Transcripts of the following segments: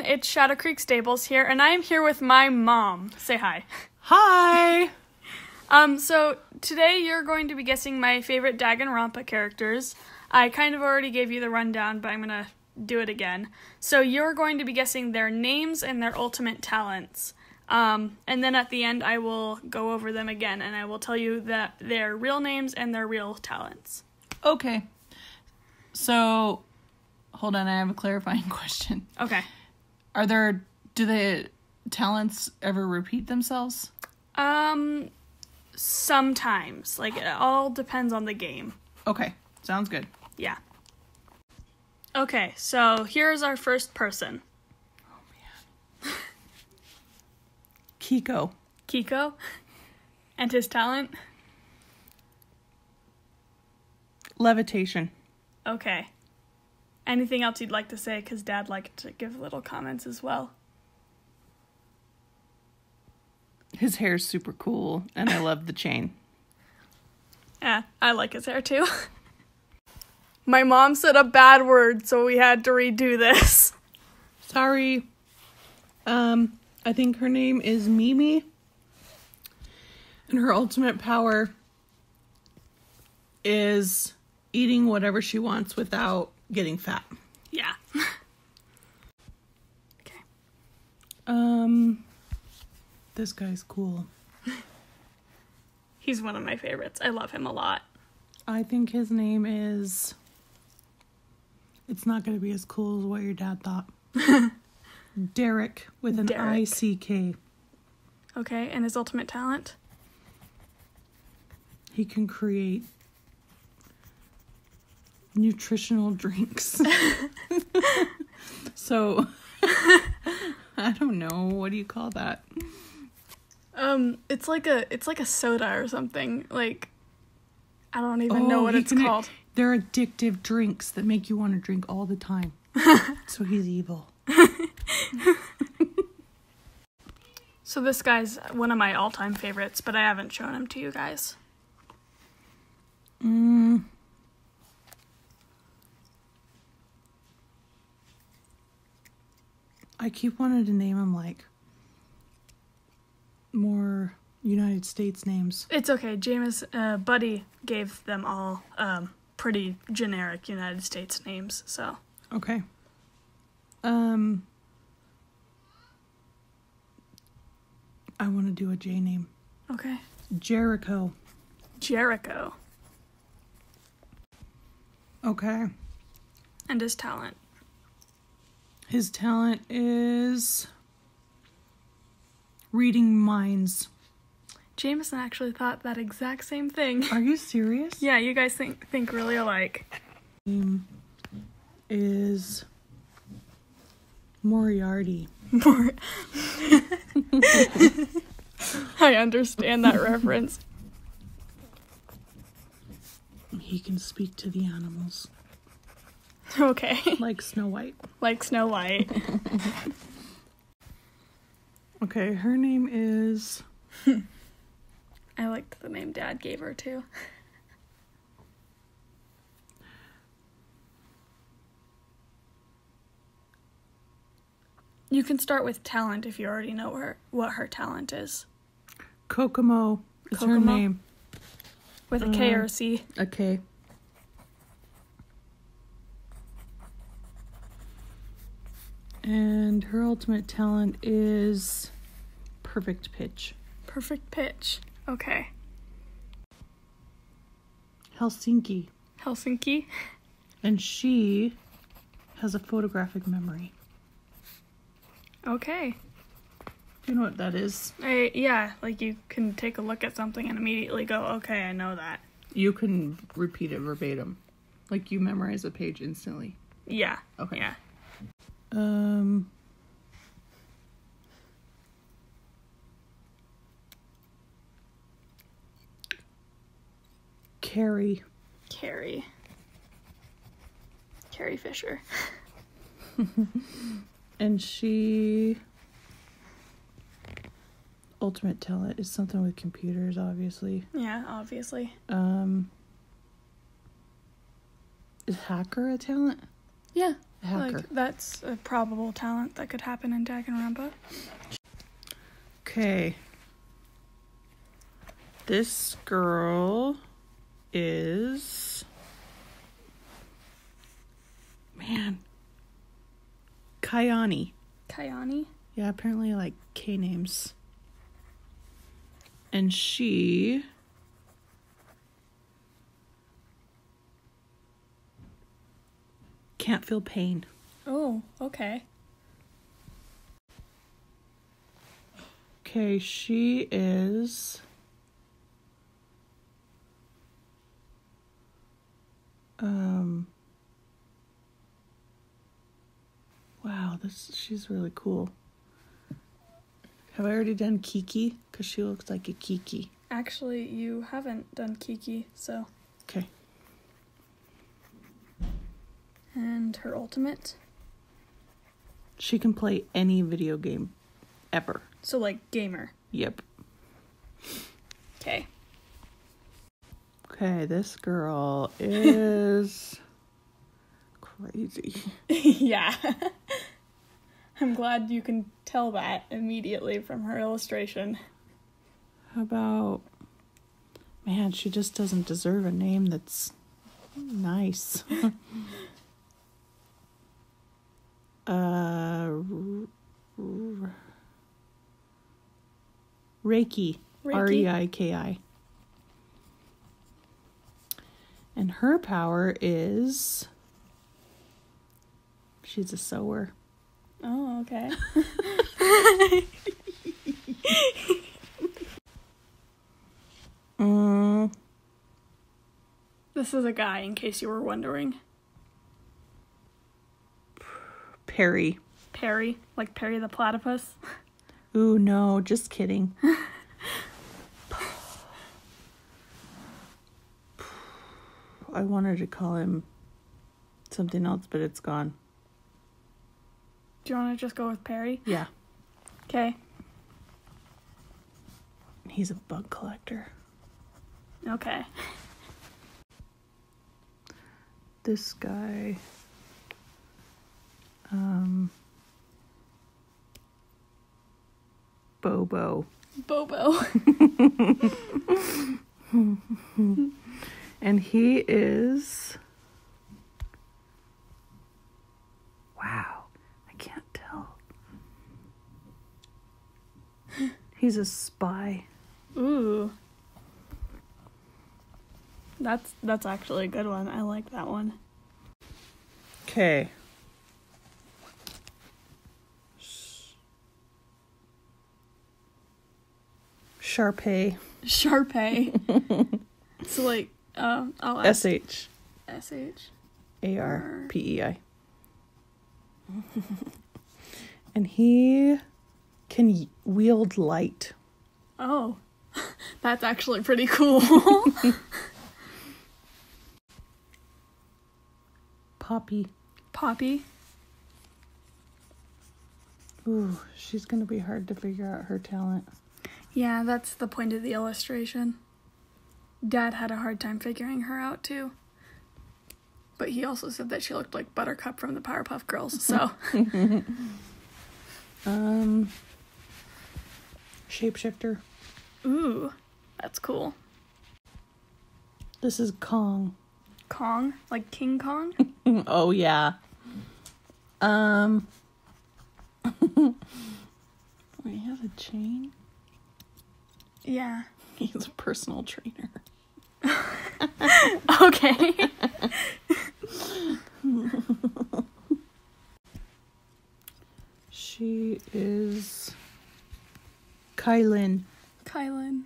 it's Shadow Creek Stables here, and I am here with my mom. Say hi. Hi! So today you're going to be guessing my favorite Danganronpa characters. I kind of already gave you the rundown, but I'm gonna do it again. So you're going to be guessing their names and their ultimate talents. And then at the end I will go over them again, and I will tell you that their real names and their real talents. Okay. So, hold on, I have a clarifying question. Okay. Do the talents ever repeat themselves? Sometimes. Like, it all depends on the game. Okay, sounds good. Yeah. Okay, so here's our first person. Oh, man. Kiko. Kiko? And his talent? Levitation. Okay. Anything else you'd like to say? Because Dad liked to give little comments as well. His hair's super cool, and I love the chain. Yeah, I like his hair too. My mom said a bad word, so we had to redo this. Sorry. I think her name is Mimi. And her ultimate power is eating whatever she wants without getting fat. Yeah. Okay. This guy's cool. He's one of my favorites. I love him a lot. I think his name is... It's not going to be as cool as what your dad thought. Derek with an I-C-K. Okay, and his ultimate talent? He can create nutritional drinks. So, I don't know. What do you call that? It's like a soda or something. Like, I don't even know what it's called. They're addictive drinks that make you want to drink all the time. So he's evil. So this guy's one of my all-time favorites, but I haven't shown him to you guys. I keep wanting to name him, like, more United States names. It's okay. Buddy gave them all pretty generic United States names, so. Okay. I want to do a J name. Okay. Jericho. Jericho. Okay. And his talent? His talent is reading minds. Jameson actually thought that exact same thing. Are you serious? Yeah, you guys think really alike. Name is Moriarty. I understand that reference. He can speak to the animals. Okay. Like Snow White. Like Snow White. Okay, her name is... I liked the name Dad gave her, too. You can start with talent if you already know what her talent is. Kokomo is her name. With a K or a C? A K. And her ultimate talent is perfect pitch. Perfect pitch. Okay. Helsinki. Helsinki? And she has a photographic memory. Okay. Do you know what that is? Yeah, like you can take a look at something and immediately go, okay, I know that. You can repeat it verbatim. Like you memorize a page instantly. Yeah. Okay. Yeah. Carrie. Carrie Fisher. And she... ultimate talent is something with computers, obviously. Yeah, obviously. Is hacker a talent? Yeah. hacker. Like, that's a probable talent that could happen in Danganronpa. Okay. This girl is... Man. Kyani. Kyani? Yeah, apparently I like K names. And she... can't feel pain. Oh, okay. Okay, she is... Wow, she's really cool. Have I already done Kiki? Because she looks like a Kiki. Actually, you haven't done Kiki, so... Okay. And her ultimate? She can play any video game ever. So, like, gamer. Yep. Okay. Okay, this girl is crazy. Yeah. I'm glad you can tell that immediately from her illustration. How about... Man, she just doesn't deserve a name that's nice. Reiki. Reiki. And her power is... She's a sewer. Oh, okay. This is a guy, in case you were wondering. Perry. Perry? Like Perry the Platypus? Ooh, no, just kidding. I wanted to call him something else, but it's gone. Do you want to just go with Perry? Yeah. Okay. He's a bug collector. Okay. This guy... Bobo. Bobo. And he is... Wow. I can't tell. He's a spy. Ooh. That's actually a good one. I like that one. Okay. Sharpay. Sharpay. So like, I'll ask. S-H. S-H. A-R-P-E-I. And he can wield light. Oh. That's actually pretty cool. Poppy. Poppy. Ooh, she's gonna be hard to figure out her talent. Yeah, that's the point of the illustration. Dad had a hard time figuring her out, too. But he also said that she looked like Buttercup from the Powerpuff Girls, so... Shapeshifter. Ooh, that's cool. This is Kong. Kong? Like King Kong? Oh, yeah. Wait, he has a chain? Yeah. He's a personal trainer. Okay. She is Kylan. Kylan.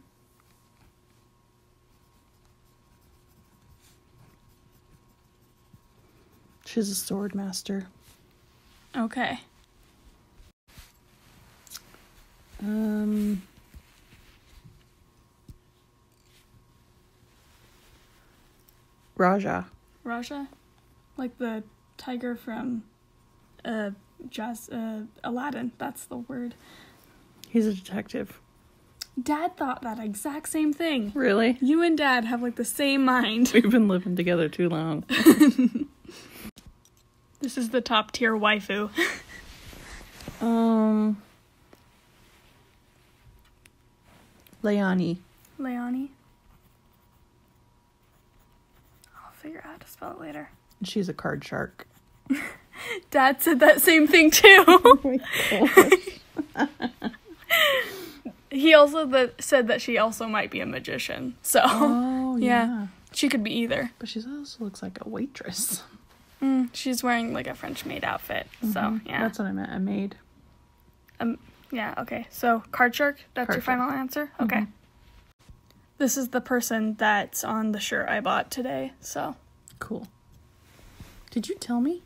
She's a sword master. Okay. Raja. Raja? Like the tiger from Aladdin. That's the word. He's a detective. Dad thought that exact same thing. Really? You and Dad have like the same mind. We've been living together too long. This is the top tier waifu. Leani. Leani. I'll figure out how to spell it later. She's a card shark. Dad said that same thing too. Oh my gosh. He also said that she also might be a magician. So, Oh, yeah. She could be either. But she also looks like a waitress. She's wearing like a French maid outfit. So, yeah. That's what I meant, a maid. Yeah, okay. So, card shark, that's Card your final answer? Okay. This is the person that's on the shirt I bought today, so. Cool. Did you tell me?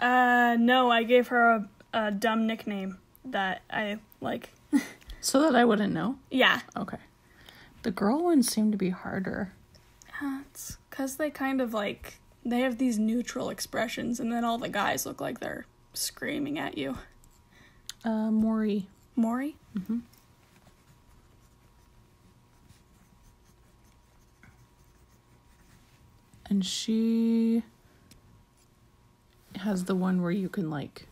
No, I gave her a dumb nickname that I like. So that I wouldn't know? Yeah. Okay. The girl ones seem to be harder. It's because they kind of like, they have these neutral expressions, and then all the guys look like they're screaming at you. Mori. Mori? Mm-hmm. And she has the one where you can, like,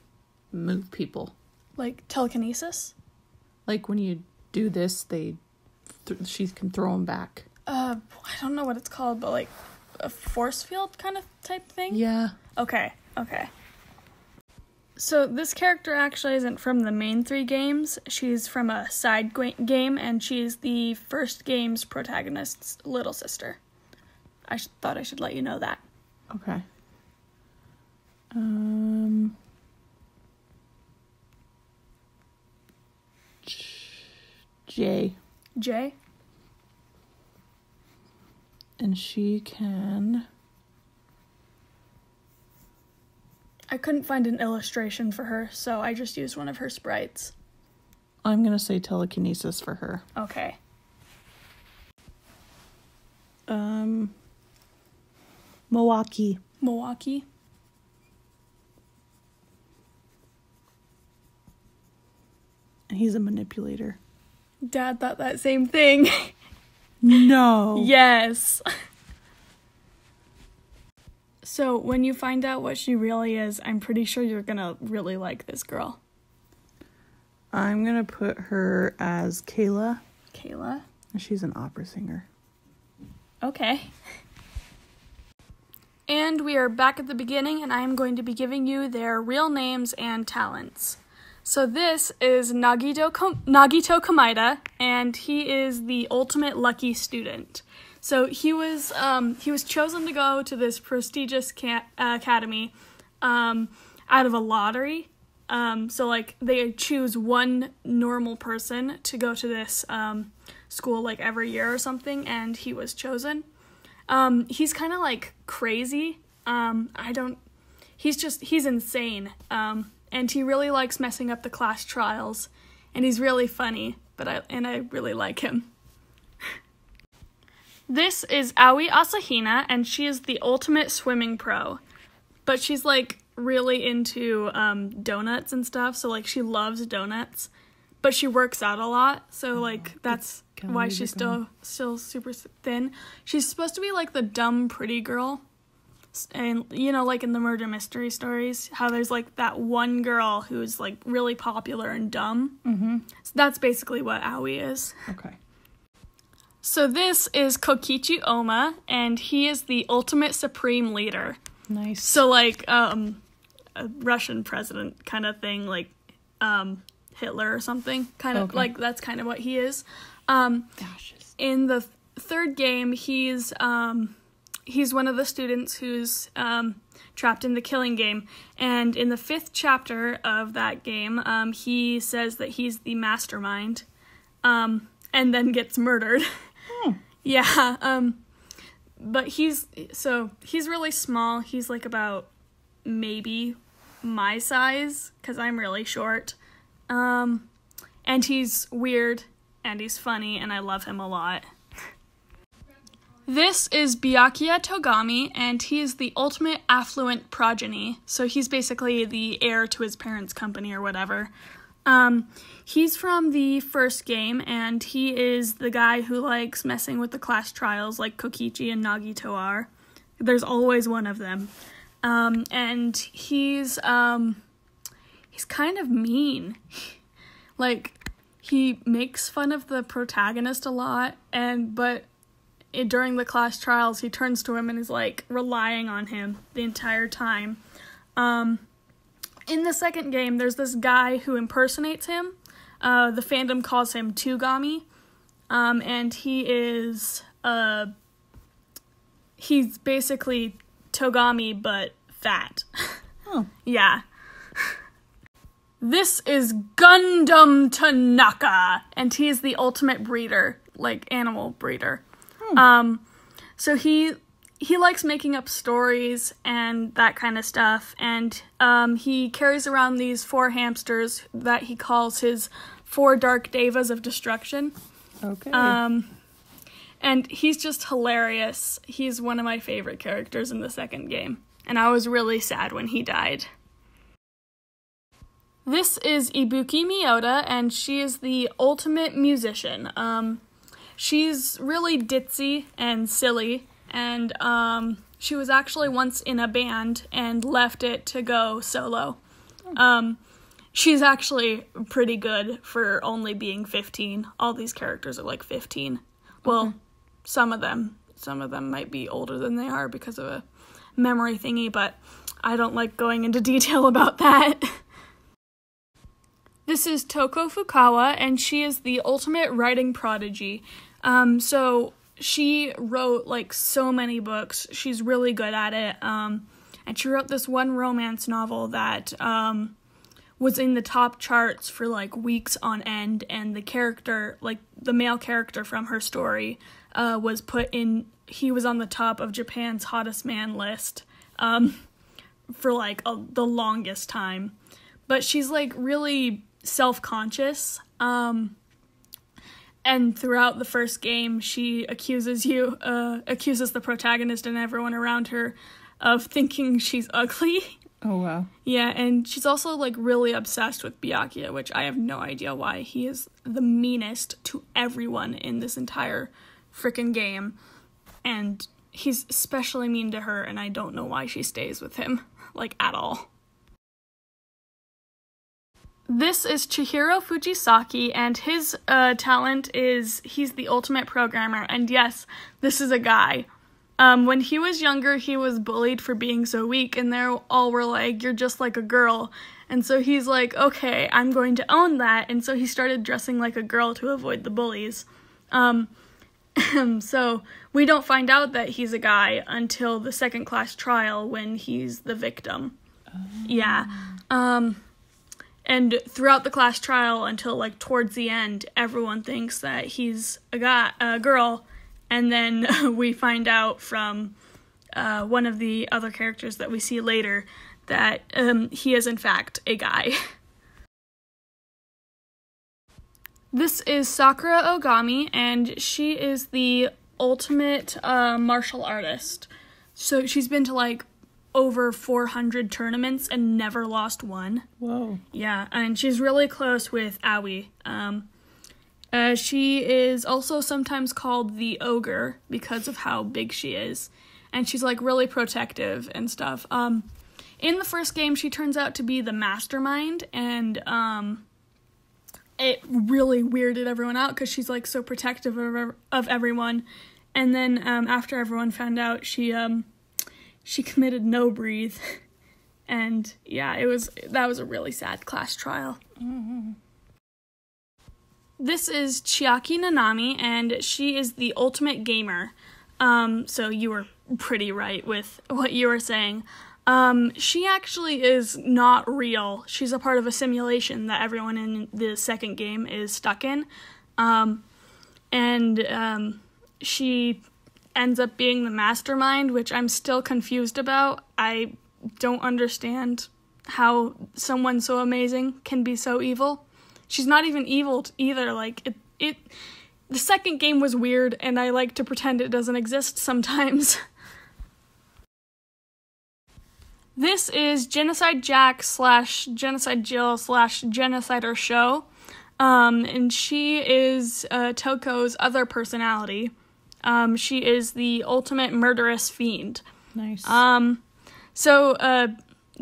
move people. Like telekinesis? Like, when you do this, she can throw them back. I don't know what it's called, but like a force field kind of type thing? Yeah. Okay. So this character actually isn't from the main 3 games. She's from a side game, and she's the first game's protagonist's little sister. I thought I should let you know that. Okay. J. And she can... I couldn't find an illustration for her, so I just used one of her sprites. I'm gonna say telekinesis for her. Okay. Milwaukee. He's a manipulator. Dad thought that same thing. No. Yes. So when you find out what she really is, I'm pretty sure you're gonna really like this girl. I'm gonna put her as Kayla. Kayla? She's an opera singer. Okay. And we are back at the beginning, and I am going to be giving you their real names and talents. So this is Nagito Kamida, and he is the ultimate lucky student. So he was chosen to go to this prestigious academy out of a lottery. So like they choose one normal person to go to this school like every year or something, and he was chosen. He's kind of like crazy. He's insane. And he really likes messing up the class trials, and he's really funny, I really like him. This is Aoi Asahina, and she is the ultimate swimming pro. But she's like really into donuts and stuff, so like she loves donuts. But she works out a lot, so like that's why she's still super thin. She's supposed to be like the dumb pretty girl. And you know, like in the murder mystery stories, how there's like that one girl who's like really popular and dumb. So that's basically what Aoi is. Okay. So this is Kokichi Oma, and he is the ultimate supreme leader. Nice. So like a Russian president kind of thing, like Hitler or something. Kind of like that's kind of what he is. In the third game, he's one of the students who's trapped in the killing game. And in the 5th chapter of that game, he says that he's the mastermind, and then gets murdered. Yeah. But he's really small. He's like about maybe my size, because I'm really short. And he's weird, and he's funny, and I love him a lot. This is Byakuya Togami, and he is the ultimate affluent progeny. So he's basically the heir to his parents' company or whatever. He's from the first game, and he is the guy who likes messing with the class trials like Kokichi and Nagito are. There's always one of them. And he's kind of mean. Like, he makes fun of the protagonist a lot, but during the class trials, he turns to him and is, like, relying on him the entire time. In the second game, there's this guy who impersonates him. The fandom calls him Togami, and he's basically Togami, but fat. Oh. Yeah. This is Gundam Tanaka, and he is the ultimate breeder, like, animal breeder. So he likes making up stories and that kind of stuff, and he carries around these 4 hamsters that he calls his 4 dark devas of destruction. Okay. And he's just hilarious. He's one of my favorite characters in the second game, and I was really sad when he died. This is Ibuki Miyota, and she is the ultimate musician. She's really ditzy and silly, and she was actually once in a band and left it to go solo. She's actually pretty good for only being 15. All these characters are like 15. Well, some of them might be older than they are because of a memory thingy, but I don't like going into detail about that. This is Toko Fukawa, and she is the ultimate writing prodigy. So she wrote, like, so many books. She's really good at it. And she wrote this one romance novel that was in the top charts for, like, weeks on end, and the character, like, the male character from her story was he was on the top of Japan's hottest man list for, like, the longest time. But she's, like, really self-conscious, and throughout the first game, she accuses the protagonist and everyone around her of thinking she's ugly. Oh, wow. Yeah, and she's also, like, really obsessed with Byakuya, which I have no idea why. He is the meanest to everyone in this entire frickin' game, and he's especially mean to her, and I don't know why she stays with him, like, at all. This is Chihiro Fujisaki, and his talent is he's the ultimate programmer, and yes, this is a guy. When he was younger, he was bullied for being so weak, and they all were like, "You're just like a girl." And so he's like, "Okay, I'm going to own that," and so he started dressing like a girl to avoid the bullies. So we don't find out that he's a guy until the second class trial when he's the victim. Oh. Yeah. And throughout the class trial until, like, towards the end, everyone thinks that he's a girl, and then we find out from one of the other characters that we see later that he is, in fact, a guy. This is Sakura Ogami, and she is the ultimate martial artist. So she's been to, like, over 400 tournaments and never lost one. Whoa. Yeah, and she's really close with Aoi. She is also sometimes called the ogre because of how big she is, and she's, like, really protective and stuff. In the first game, she turns out to be the mastermind, and it really weirded everyone out because she's, like, so protective of everyone. And then after everyone found out, she committed no breathe, and yeah, that was a really sad class trial. Mm-hmm. This is Chiaki Nanami, and she is the ultimate gamer. So you were pretty right with what you were saying. She actually is not real. She's a part of a simulation that everyone in the second game is stuck in, and she ends up being the mastermind, which I'm still confused about. I don't understand how someone so amazing can be so evil. She's not even evil either. Like, the second game was weird, and I like to pretend it doesn't exist sometimes. This is Genocide Jack / Genocide Jill / Genocider Show, and she is Toko's other personality. She is the ultimate murderous fiend. Nice. So,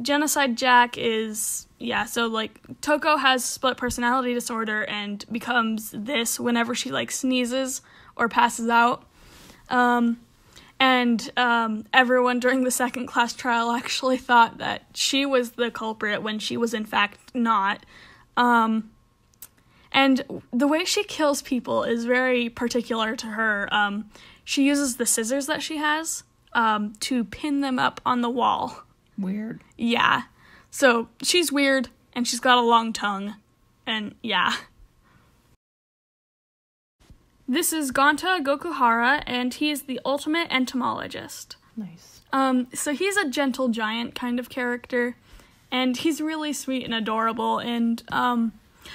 Genocide Jack is, so, like, Toko has split personality disorder and becomes this whenever she, like, sneezes or passes out. And everyone during the second class trial actually thought that she was the culprit when she was in fact not. And the way she kills people is very particular to her. She uses the scissors that she has to pin them up on the wall. Weird. Yeah. So she's weird, and she's got a long tongue, and yeah. This is Gonta Gokuhara, and he is the ultimate entomologist. Nice. So he's a gentle giant kind of character, and he's really sweet and adorable, and,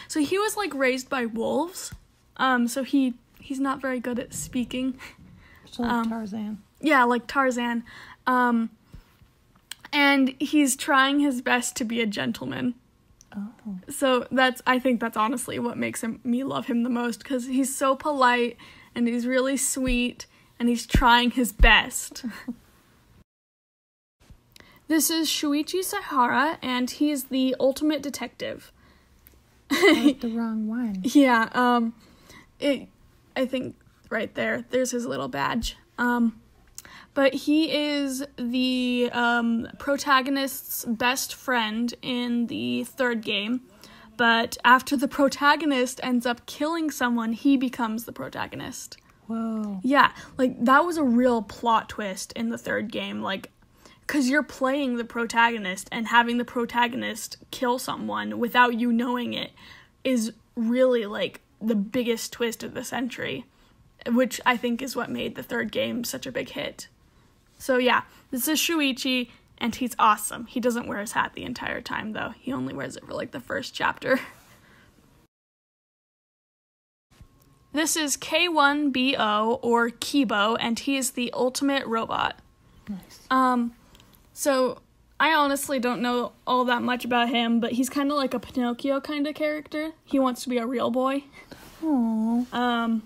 so he was, like, raised by wolves, so he's not very good at speaking. So like Tarzan. Yeah, like Tarzan. And he's trying his best to be a gentleman. Oh. So I think that's honestly what makes me love him the most, because he's so polite, and he's really sweet, and he's trying his best. This is Shuichi Shima, and he's the ultimate detective. I like the wrong one. Yeah, I think right there's his little badge. But he is the protagonist's best friend in the third game. But after the protagonist ends up killing someone, he becomes the protagonist. Whoa. Yeah, like, that was a real plot twist in the third game. Like, because you're playing the protagonist, and having the protagonist kill someone without you knowing it is really, like, the biggest twist of the century, which I think is what made the third game such a big hit. So yeah, this is Shuichi, and he's awesome. He doesn't wear his hat the entire time, though. He only wears it for, like, the first chapter. This is K1BO, or Kibo, and he is the ultimate robot. Nice. So I honestly don't know all that much about him, but he's kind of like a Pinocchio kind of character. He wants to be a real boy. Aww.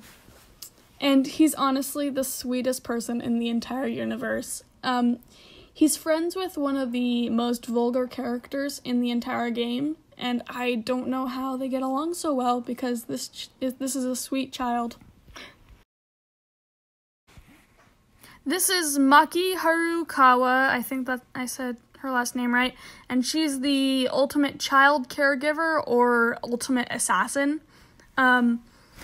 And he's honestly the sweetest person in the entire universe. He's friends with one of the most vulgar characters in the entire game, and I don't know how they get along so well, because this is a sweet child. This is Maki Harukawa, I think that I said her last name right, and she's the ultimate child caregiver, or ultimate assassin.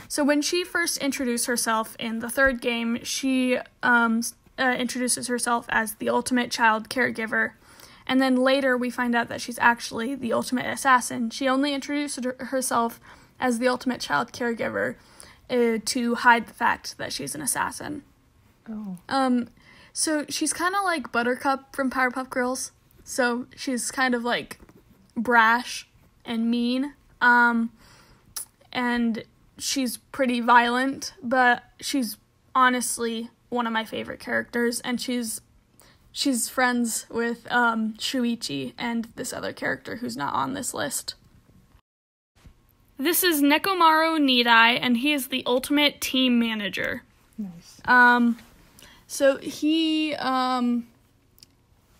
So when she first introduced herself in the third game, she introduces herself as the ultimate child caregiver, and then later we find out that she's actually the ultimate assassin. She only introduced herself as the ultimate child caregiver to hide the fact that she's an assassin. Oh. So she's kind of like Buttercup from Powerpuff Girls. So she's kind of like brash and mean. And she's pretty violent, but she's honestly one of my favorite characters, and she's friends with Shuichi and this other character who's not on this list. This is Nekomaru Nedai, and he is the ultimate team manager. Nice. So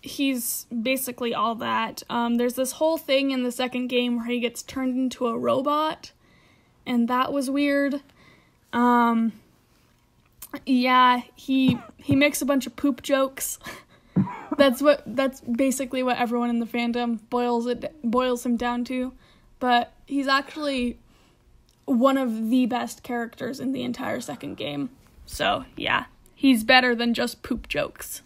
he's basically all that. There's this whole thing in the second game where he gets turned into a robot, and that was weird. Yeah, he makes a bunch of poop jokes. That's basically what everyone in the fandom boils him down to. But he's actually one of the best characters in the entire second game. So, yeah, he's better than just poop jokes.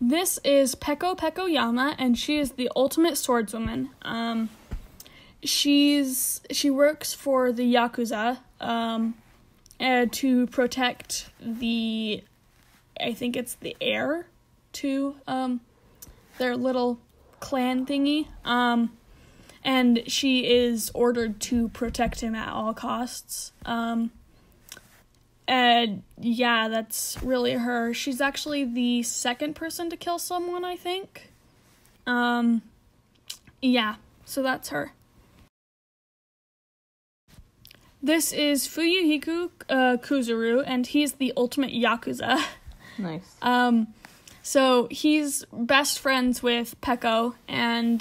This is Pekko Kokoyama, and she is the ultimate swordswoman. She works for the Yakuza, to protect I think it's the heir to, their little clan thingy. And she is ordered to protect him at all costs. And yeah, that's really her. She's actually the second person to kill someone, I think. Yeah, so that's her. This is Fuyuhiku Kuzuru, and he's the ultimate Yakuza. Nice. So he's best friends with Pekko, and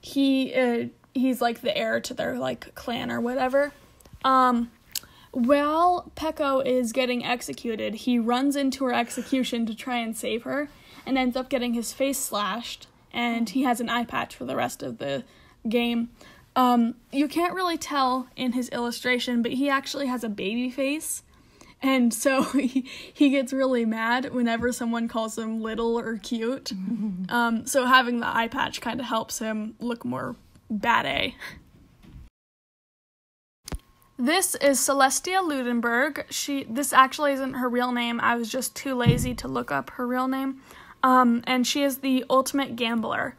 he's like the heir to their like clan or whatever. While Pekko is getting executed, he runs into her execution to try and save her, and ends up getting his face slashed, and he has an eye patch for the rest of the game. You can't really tell in his illustration, but he actually has a baby face, and so he gets really mad whenever someone calls him little or cute. So having the eye patch kind of helps him look more bad-a. This is Celestia Ludenburg. This actually isn't her real name. I was just too lazy to look up her real name. And she is the ultimate gambler.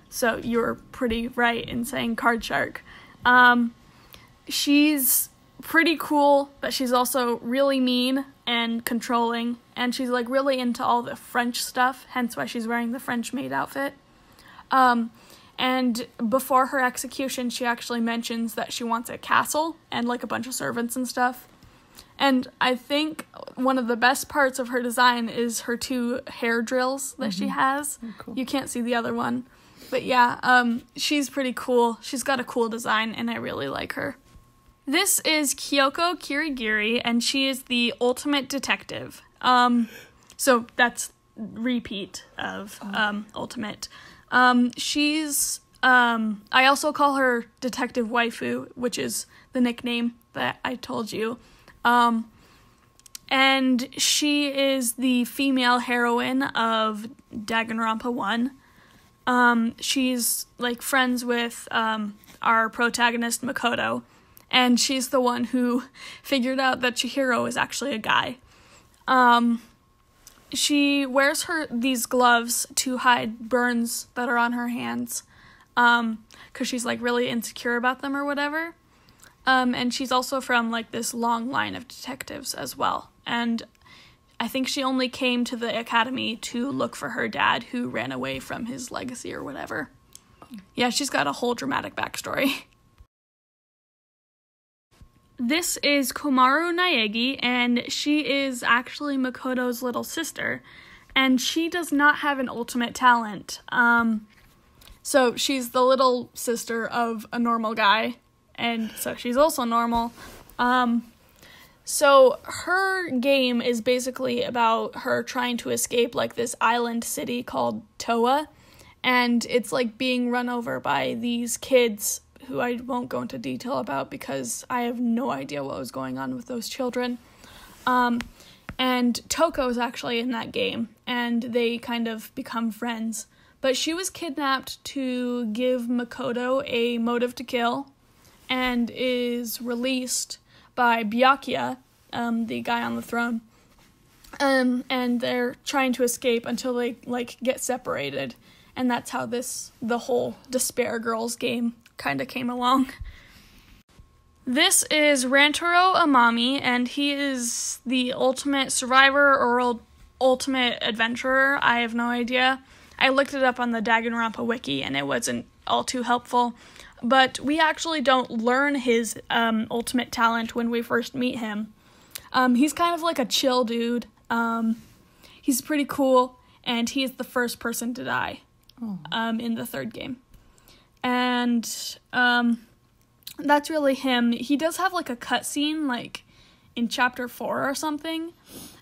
So you're pretty right in saying card shark. She's pretty cool, but she's also really mean and controlling. And she's like really into all the French stuff, hence why she's wearing the French maid outfit. And before her execution, she actually mentions that she wants a castle and like a bunch of servants and stuff. And I think one of the best parts of her design is her 2 hair drills that she has. Cool. You can't see the other one. But yeah, she's pretty cool. She's got a cool design, and I really like her. This is Kyoko Kirigiri, and she is the ultimate detective. So that's repeat of ultimate. She's, I also call her Detective Waifu, which is the nickname that I told you. And she is the female heroine of Danganronpa 1. She's, like, friends with, our protagonist, Makoto, and she's the one who figured out that Chihiro is actually a guy. She wears these gloves to hide burns that are on her hands, because she's, like, really insecure about them or whatever. And she's also from, like, this long line of detectives as well. And I think she only came to the academy to look for her dad, who ran away from his legacy or whatever. Yeah, she's got a whole dramatic backstory. This is Komaru Naegi, and she is actually Makoto's little sister, and she does not have an ultimate talent. So she's the little sister of a normal guy, and so she's also normal. So her game is basically about her trying to escape, like, this island city called Toa, and it's, like, being run over by these kids who I won't go into detail about because I have no idea what was going on with those children. And Toko is actually in that game, and they kind of become friends. But she was kidnapped to give Makoto a motive to kill, and is released by Byakuya, the guy on the throne. And they're trying to escape until they, like, get separated. And that's how the whole Despair Girls game kind of came along. This is Rantaro Amami, and he is the ultimate survivor or ultimate adventurer. I have no idea. I looked it up on the Danganronpa wiki, and it wasn't all too helpful. But we actually don't learn his ultimate talent when we first meet him. He's kind of like a chill dude. He's pretty cool, and he is the first person to die in the third game. And that's really him. He does have, like, a cutscene, like, in chapter 4 or something,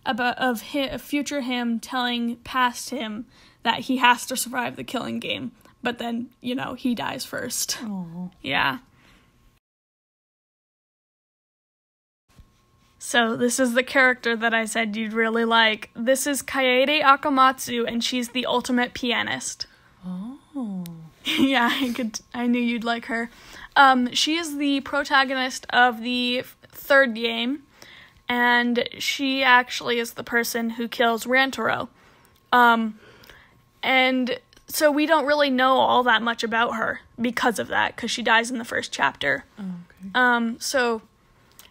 of future him telling past him that he has to survive the killing game. But then, you know, he dies first. Aww. Yeah. So this is the character that I said you'd really like. This is Kaede Akamatsu, and she's the ultimate pianist. Oh. Yeah, I knew you'd like her. She is the protagonist of the third game, and she actually is the person who kills Rantaro. And so we don't really know all that much about her because of that, because she dies in the first chapter. Oh, okay. So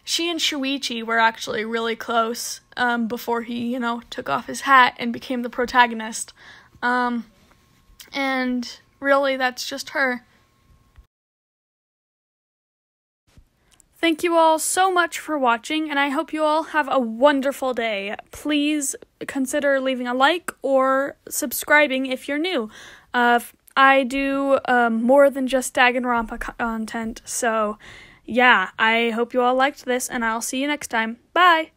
she and Shuichi were actually really close before he, took off his hat and became the protagonist. And really, that's just her. Thank you all so much for watching, and I hope you all have a wonderful day. Please consider leaving a like or subscribing if you're new. I do more than just Danganronpa content, so yeah, I hope you all liked this, and I'll see you next time. Bye!